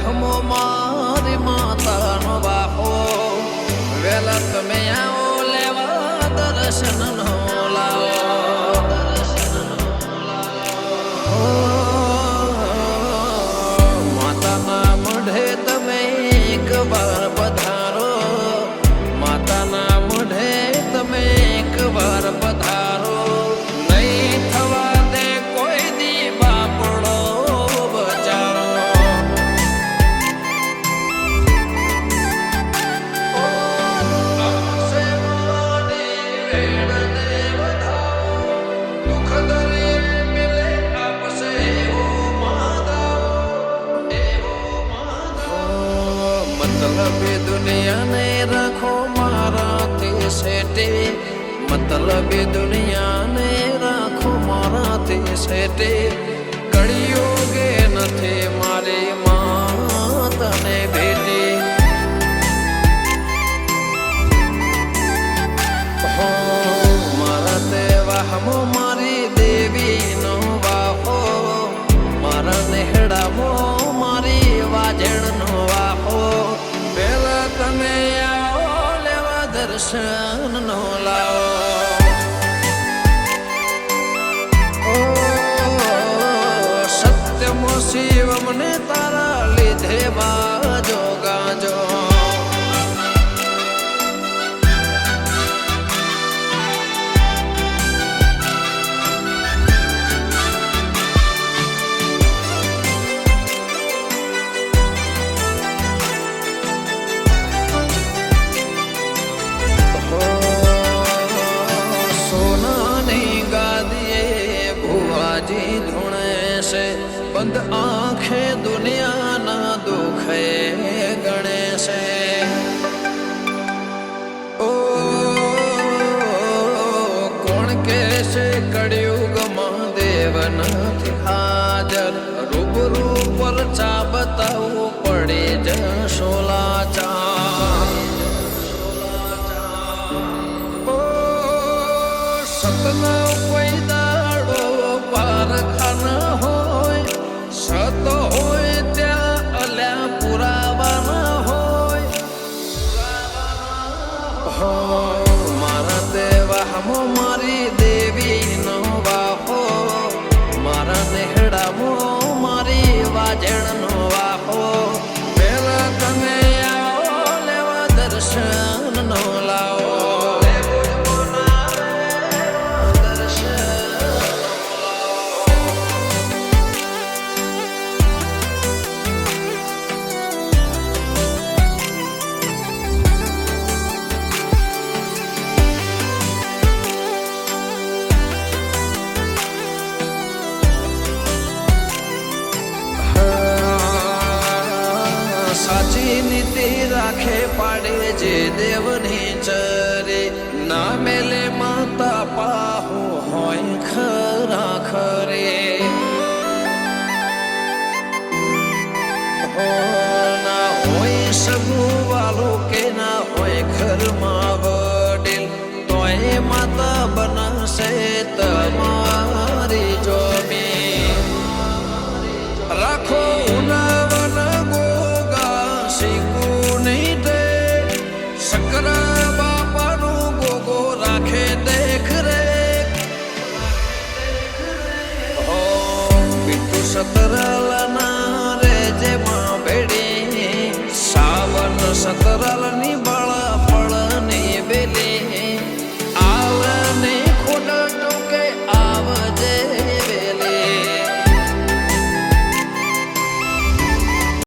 વાહમો મારી માતાનો બાપો વેલા તમે આવો લેવા દર્શન નો માતાના મઢે તમે એક વાર પધારો માતાના મઢે તમે એક વાર પધારો નહીં થવા દે કોઈ દી બાપડો બચારો મતલબી દુનિયાને રાખો મારાથી સેટે મતલબી દુનિયાને રાખો મારાથી સેટે કળિયુગે નથી મારી માતને ભેટી હો મારા તે વાહમો મારી દેવીનો વાહો મારા નેહડામો મારી વાજણનો વાહો પેલા તમે આવો લેવા દર્શન નો લાવો સત્યમો શિવ મને તારા લીધે બાજો ગાજો બંધ આંખે દુનિયાના દુખે ગણે છે ઓ કોણ કે છે કળિયુગમાં દેવ નથી હાજર રૂબરૂ પર ચા બતાવવું પડે જશો લાચાર ઓ સતના કોઈ દાડો પારખાના હોય સત હોય ત્યાં અલ્યા પુરાવાના હોય મારા તે વાહમો મારી દેવીનો વાહો મારા નેહડામો મારી વાજણનો વાહો પેલા તમે આવો લેવા દર્શન નો લાવો સાચી નીતિ રાખે પાડે જે દેવની ચરે ના મેલે માતા પાહુ હોય ખરા ખરે ના હોય સગું વાલું કે ના હોય ઘરમાં વડીલ તોય માતા બનાશે તમારી જોમી રાખો સતરા